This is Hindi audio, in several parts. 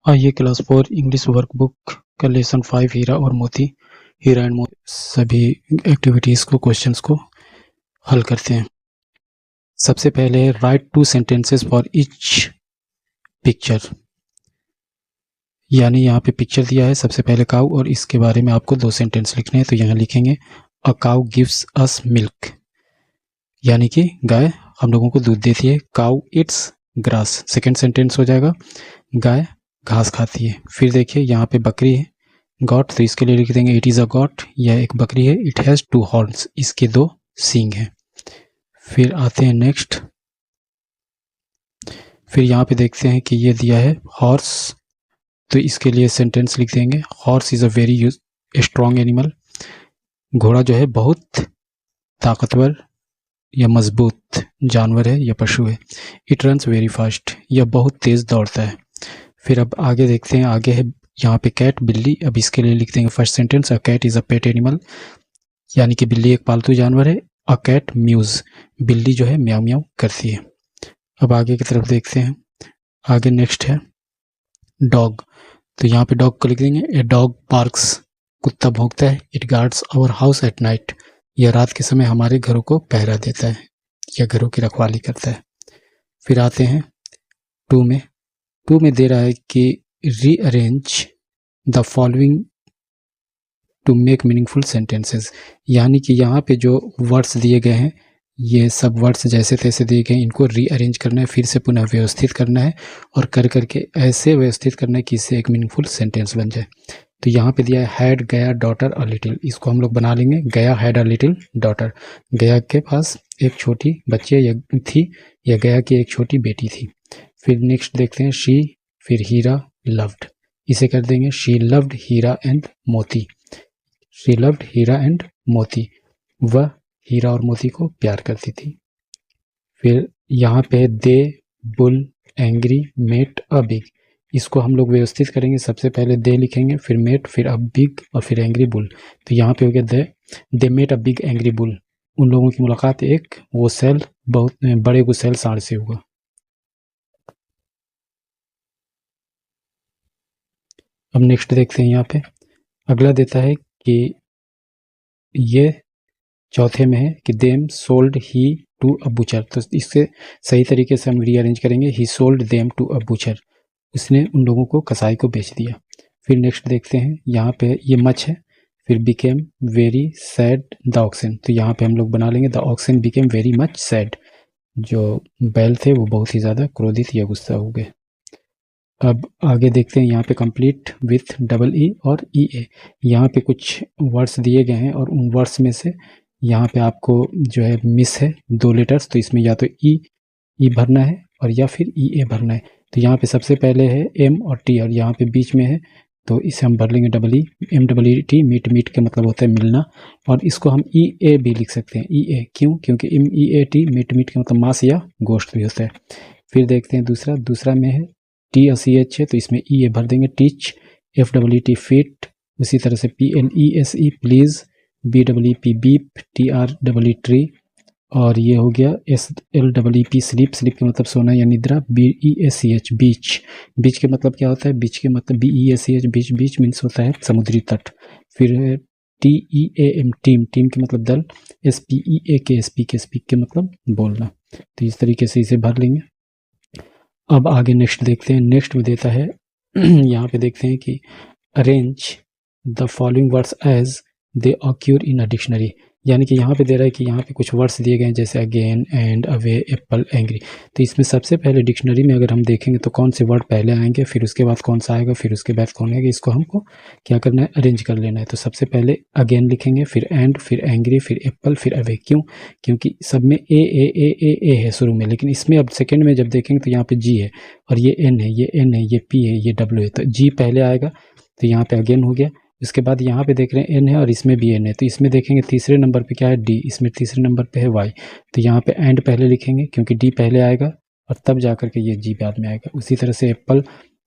आइए क्लास 4 इंग्लिश वर्कबुक का लेसन 5 हीरा और मोती, हीरा एंड मोती सभी एक्टिविटीज़ को, क्वेश्चंस को हल करते हैं। सबसे पहले right 2 sentences for each picture, यानी यहाँ पे पिक्चर दिया है, सबसे पहले काऊ और इसके बारे में आपको 2 सेंटेंस लिखने हैं। तो यहाँ लिखेंगे अ काऊ गिव्स अस मिल्क, यानी कि गाय हम लोगों को दूध देती है। काऊ इट्स ग्रास, सेकेंड सेंटेंस हो जाएगा गाय घास खाती है। फिर देखिए यहाँ पे बकरी है, गॉट, तो इसके लिए लिख देंगे इट इज़ अ गॉट, यह एक बकरी है। इट हैज़ 2 हॉर्न्स, इसके 2 सींग हैं। फिर आते हैं नेक्स्ट, फिर यहाँ पे देखते हैं कि ये दिया है हॉर्स, तो इसके लिए सेंटेंस लिख देंगे horse is a very strong animal, घोड़ा जो है बहुत ताकतवर या मजबूत जानवर है या पशु है। इट रन्स वेरी फास्ट, यह बहुत तेज़ दौड़ता है। फिर अब आगे देखते हैं, आगे है यहाँ पे कैट बिल्ली, अब इसके लिए लिख देंगे first sentence a cat is a pet animal, यानी कि बिल्ली एक पालतू जानवर है। अ कैट म्यूज, बिल्ली जो है म्याऊ म्याऊ करती है। अब आगे की तरफ देखते हैं, आगे नेक्स्ट है डॉग, तो यहाँ पे डॉग को लिख देंगे ए डॉग बार्क्स, कुत्ता भौंकता है। It guards our house at night, यह रात के समय हमारे घरों को पहरा देता है या घरों की रखवाली करता है। फिर आते हैं टू में, टू में दे रहा है कि rearrange the following to make meaningful sentences, यानी कि यहाँ पे जो वर्ड्स दिए गए हैं ये सब वर्ड्स जैसे तैसे दिए गए हैं, इनको रीअरेंज करना है, फिर से पुनः व्यवस्थित करना है और कर करके ऐसे व्यवस्थित करना है कि इससे एक मीनिंगफुल सेंटेंस बन जाए। तो यहाँ पे दिया है हैड गया डॉटर अ लिटिल, इसको हम लोग बना लेंगे गया हैड अ लिटिल डॉटर, गया के पास एक छोटी बच्ची थी या गया की एक छोटी बेटी थी। फिर नेक्स्ट देखते हैं शी, फिर हीरा लव्ड, इसे कर देंगे शी लव्ड हीरा एंड मोती, शी लव्ड हीरा एंड मोती, वह हीरा और मोती को प्यार करती थी। फिर यहाँ पे the bull angry met a big, इसको हम लोग व्यवस्थित करेंगे, सबसे पहले दे लिखेंगे, फिर मेट, फिर अ बिग और फिर एंग्री बुल। तो यहाँ पे हो गया they met a big angry bull, उन लोगों की मुलाकात एक वो सेल बहुत बड़े गुस्सैल सांड से हुआ। अब नेक्स्ट देखते हैं, यहाँ पे अगला देता है कि ये चौथे में है कि them sold he to a butcher, तो इससे सही तरीके से हम रीअरेंज करेंगे he sold them to a butcher, उसने उन लोगों को कसाई को बेच दिया। फिर नेक्स्ट देखते हैं, यहाँ पे ये मच है, फिर became very sad the oxen, तो यहाँ पे हम लोग बना लेंगे the oxen became very much sad, जो बैल थे वो बहुत ही ज़्यादा क्रोधित या गुस्सा हो गए। अब आगे देखते हैं, यहाँ पे कंप्लीट विथ डबल ई और ई ए, यहाँ पे कुछ वर्ड्स दिए गए हैं और उन वर्ड्स में से यहाँ पे आपको जो है मिस है 2 लेटर्स, तो इसमें या तो ई भरना है और या फिर ई ए भरना है। तो यहाँ पे सबसे पहले है एम और टी और यहाँ पे बीच में है, तो इसे हम भर लेंगे double E, M double E T, meet meet का मतलब होता है मिलना, और इसको हम ई ए भी लिख सकते हैं ई ए, क्यों, क्योंकि M E A T meet meet का मतलब मांस या गोश्त भी होता है। फिर देखते हैं दूसरा में है टी और सी एच है, तो इसमें ई ए भर देंगे teach, F double E T feet, उसी तरह से P L E S E please, B double E P beep, T R double E tree, और ये हो गया S L double E P sleep, sleep के मतलब सोना या निद्रा, B E S C H beach, beach के मतलब क्या होता है, बीच के मतलब B E S C H beach, beach means होता है समुद्री तट। फिर T E A M team, team के मतलब दल, एस पी ई ए के स्पीक के मतलब बोलना। तो इस तरीके से इसे भर लेंगे। अब आगे नेक्स्ट देखते हैं, नेक्स्ट में देता है यहाँ पे देखते हैं कि arrange the following words as they occur in a dictionary, यानी कि यहाँ पे दे रहा है कि यहाँ पे कुछ वर्ड्स दिए गए हैं जैसे again and away Apple angry, तो इसमें सबसे पहले डिक्शनरी में अगर हम देखेंगे तो कौन से वर्ड पहले आएंगे, फिर उसके बाद कौन सा आएगा, फिर उसके बाद कौन आएगा, इसको हमको क्या करना है, अरेंज कर लेना है। तो सबसे पहले अगेन लिखेंगे, फिर एंड, फिर एंग्री, फिर एप्पल, फिर अवे, क्यों, क्योंकि सब में ए है शुरू में, लेकिन इसमें अब सेकेंड में जब देखेंगे तो यहाँ पे जी है और ये एन है, ये एन है, ये पी है, ये डब्ल्यू है, तो जी पहले आएगा, तो यहाँ पे अगेन हो गया। इसके बाद यहाँ पे देख रहे हैं एन है और इसमें भी एन है, तो इसमें देखेंगे तीसरे नंबर पे क्या है डी, इसमें तीसरे नंबर पे है वाई, तो यहाँ पे एंड पहले लिखेंगे क्योंकि डी पहले आएगा और तब जा करके ये जी बाद में आएगा। उसी तरह से एप्पल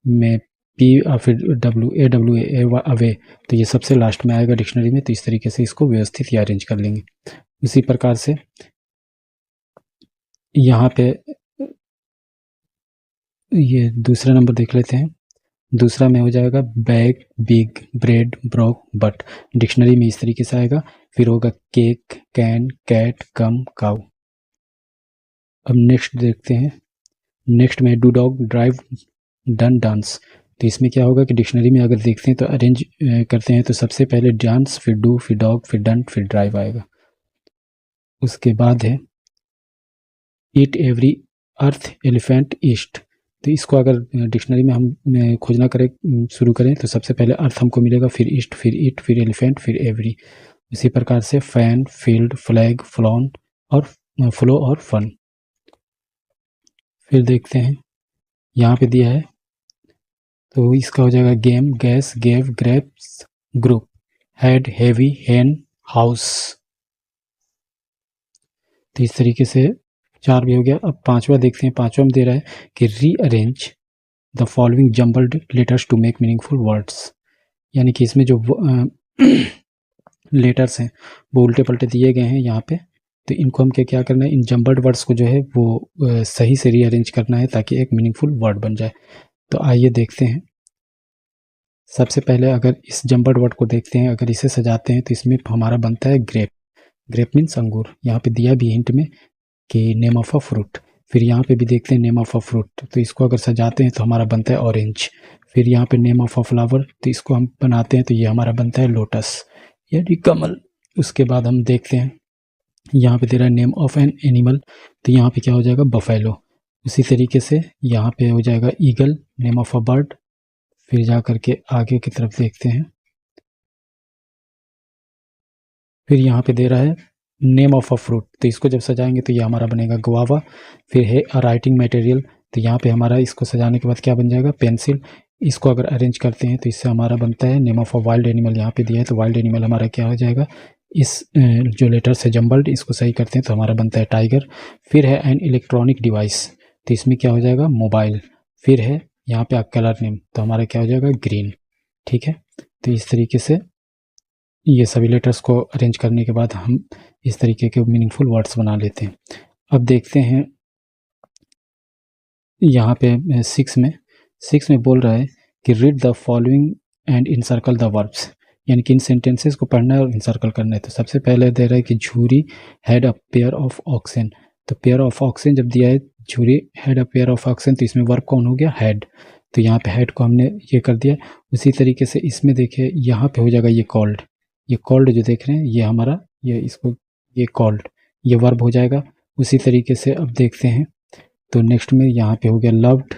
में पी और फिर डब्ल्यू ए अवे, तो ये सबसे लास्ट में आएगा डिक्शनरी में। तो इस तरीके से इसको व्यवस्थित या अरेंज कर लेंगे। उसी प्रकार से यहाँ पे ये दूसरा नंबर देख लेते हैं, दूसरा में हो जाएगा bag, big, bread, broke, but. Dictionary में इस तरीके से आएगा। फिर होगा cake, can, cat, come, cow. अब नेक्स्ट देखते हैं। नेक्स्ट में do dog, drive, done, dance. तो इसमें क्या होगा कि डिक्शनरी में अगर देखते हैं तो अरेंज करते हैं तो सबसे पहले डांस, फिर डू, फिर डॉग, फिर डन, फिर ड्राइव आएगा। उसके बाद है ईट एवरी अर्थ एलिफेंट ईस्ट। तो इसको अगर डिक्शनरी में हम खोजना करें शुरू करें तो सबसे पहले अर्थ हमको मिलेगा, फिर ईस्ट, फिर ईट, फिर एलिफेंट, फिर एवरी। इसी प्रकार से फैन, फील्ड, फ्लैग, फ्लॉन और फ्लो और फन। फिर देखते हैं यहाँ पे दिया है तो इसका हो जाएगा game, gas, gave, grapes, group, head, heavy, hand, house. तो इस तरीके से 4 भी हो गया। अब 5वां देखते हैं। 5वां में दे रहा है कि rearrange the following jumbled letters to make meaningful words. यानी कि इसमें जो लेटर्स हैं वो उल्टे पलटे दिए गए हैं यहाँ पे। तो इनको हम क्या करना है, इन जम्बल्ड वर्ड्स को जो है वो सही से रीअरेंज करना है ताकि एक मीनिंगफुल वर्ड बन जाए। तो आइए देखते हैं। सबसे पहले अगर इस जम्बल्ड वर्ड को देखते हैं, अगर इसे सजाते हैं तो इसमें हमारा बनता है ग्रेप। ग्रेप मीन्स अंगूर। यहाँ पे दिया भी हिंट में कि नेम ऑफ अ फ्रूट। फिर यहाँ पे भी देखते हैं नेम ऑफ अ फ्रूट, तो इसको अगर सजाते हैं तो हमारा बनता है ऑरेंज। फिर यहाँ पे नेम ऑफ अ फ्लावर, तो इसको हम बनाते हैं तो ये हमारा बनता है लोटस यानी कमल। उसके बाद हम देखते हैं यहाँ पे दे रहा है नेम ऑफ एन एनिमल, तो यहाँ पे क्या हो जाएगा बफेलो। उसी तरीके से यहाँ पे हो जाएगा eagle, name of a bird. फिर जा करके आगे की तरफ देखते हैं। फिर यहाँ पे दे रहा है नेम ऑफ अ फ्रूट, तो इसको जब सजाएंगे तो ये हमारा बनेगा गुआवा। फिर है अ राइटिंग मटेरियल, तो यहाँ पे हमारा इसको सजाने के बाद क्या बन जाएगा पेंसिल। इसको अगर अरेंज करते हैं तो इससे हमारा बनता है name of a wild animal. यहाँ पे दिया है तो वाइल्ड एनिमल हमारा क्या हो जाएगा, इस जो लेटर्स है जम्बल्ड इसको सही करते हैं तो हमारा बनता है टाइगर। फिर है एन इलेक्ट्रॉनिक डिवाइस, तो इसमें क्या हो जाएगा मोबाइल। फिर है यहाँ पे कलर नेम, तो हमारा क्या हो जाएगा ग्रीन। ठीक है, तो इस तरीके से ये सभी लेटर्स को अरेंज करने के बाद हम इस तरीके के मीनिंगफुल वर्ड्स बना लेते हैं। अब देखते हैं यहाँ पे 6 में बोल रहा है कि read the following and encircle the verbs, यानी कि इन सेंटेंसेस को पढ़ना है और इनसर्कल करना है। तो सबसे पहले दे रहा है कि Jhuri had a pair of oxen. तो पेयर ऑफ ऑक्सन जब दिया है Jhuri had a pair of oxen, तो इसमें वर्ब कौन हो गया हैड। तो यहाँ पे हेड को हमने ये कर दिया। उसी तरीके से इसमें देखिए यहाँ पे हो जाएगा ये कॉल्ड। ये कॉल्ड जो देख रहे हैं ये हमारा ये इसको ये कॉल्ड ये वर्ब हो जाएगा। उसी तरीके से अब देखते हैं तो नेक्स्ट में यहाँ पे हो गया लव्ड।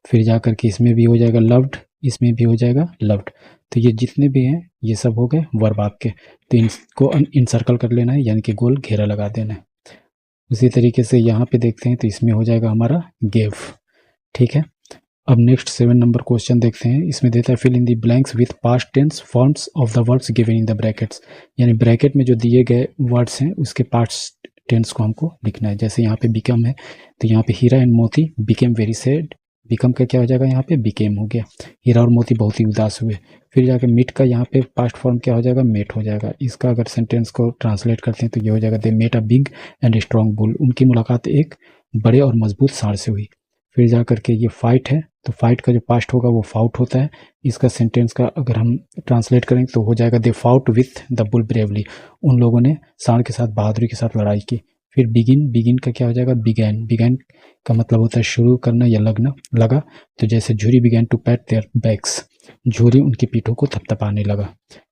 फिर जा करके इसमें भी हो जाएगा लव्ड, इसमें भी हो जाएगा लव्ड। तो ये जितने भी हैं ये सब हो गए वर्ब आपके। तो इनको इनसर्कल कर लेना है यानी कि गोल घेरा लगा देना है। उसी तरीके से यहाँ पे देखते हैं तो इसमें हो जाएगा हमारा गेव। ठीक है, अब नेक्स्ट 7 नंबर क्वेश्चन देखते हैं। इसमें देता है fill in the blanks with past tense forms of the words given in the brackets, यानी ब्रैकेट में जो दिए गए वर्ड्स हैं उसके पास्ट टेंस को हमको लिखना है। जैसे यहाँ पे बिकम है तो यहाँ पे हीरा एंड मोती बिकेम वेरी सैड। बिकम का क्या हो जाएगा यहाँ पे बिकेम हो गया। हीरा और मोती बहुत ही उदास हुए। फिर जाके मीट का यहाँ पे पास्ट फॉर्म क्या हो जाएगा मेट हो जाएगा। इसका अगर सेंटेंस को ट्रांसलेट करते हैं तो ये हो जाएगा they met a big and strong bull, उनकी मुलाकात एक बड़े और मजबूत सांड से हुई। फिर जा करके ये फाइट है तो फाइट का जो पास्ट होगा वो फाउट होता है। इसका सेंटेंस का अगर हम ट्रांसलेट करें तो हो जाएगा they fought with the bull bravely, उन लोगों ने सांड के साथ बहादुरी के साथ लड़ाई की। फिर बिगिन, बिगिन का क्या हो जाएगा बिगैन। बिगैन का मतलब होता है शुरू करना या लगना, लगा। तो जैसे Jhuri began to pat their backs, Jhuri उनकी पीठों को थपथपाने लगा।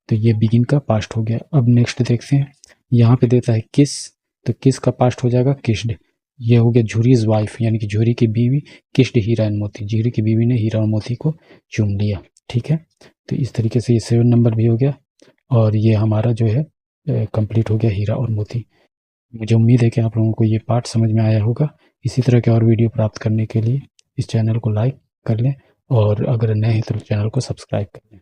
तो ये बिगिन का पास्ट हो गया। अब नेक्स्ट देखते हैं यहाँ पे देता है किस, तो किस का पास्ट हो जाएगा किस्ड। ये हो गया झूरीज वाइफ यानी कि झूरी की बीवी किस्ड हीरा एंड मोती, झूरी की बीवी ने हीरा और मोती को चूम लिया। ठीक है, तो इस तरीके से ये 7 नंबर भी हो गया और ये हमारा जो है कंप्लीट हो गया हीरा और मोती। मुझे उम्मीद है कि आप लोगों को ये पार्ट समझ में आया होगा। इसी तरह के और वीडियो प्राप्त करने के लिए इस चैनल को लाइक कर लें और अगर नए हैं तो चैनल को सब्सक्राइब कर लें।